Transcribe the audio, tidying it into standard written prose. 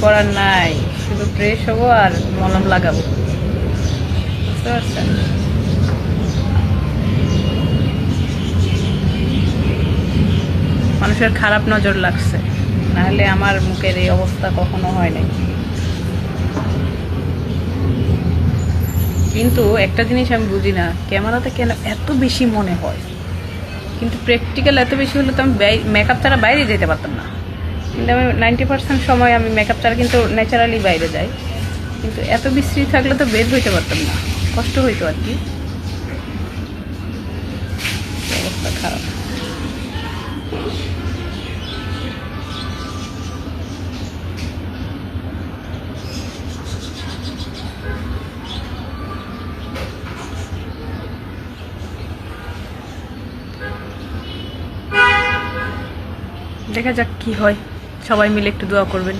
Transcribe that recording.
করার নাই, শুধু ফ্রেশ হবো আর মলম লাগাবো, বুঝতে পারছেন? মানুষের খারাপ নজর লাগছে, নাহলে আমার মুখের এই অবস্থা কখনো হয় নাই। কিন্তু একটা জিনিস আমি বুঝি না, ক্যামেরাতে কেন এত বেশি মনে হয়, কিন্তু প্র্যাকটিক্যাল এত বেশি হলে তো আমি মেকআপ ছাড়া বাইরে যেতে পারতাম না। কিন্তু আমি 90% সময় আমি মেকআপ ছাড়া কিন্তু ন্যাচারালি বাইরে যাই, কিন্তু এত বিশ্রী থাকলে তো বের হইতে পারতাম না, কষ্ট হইতো আর কি। অবস্থা খারাপ। দেখা যাক কি হয়, সবাই মিলে একটু দোয়া করবেন।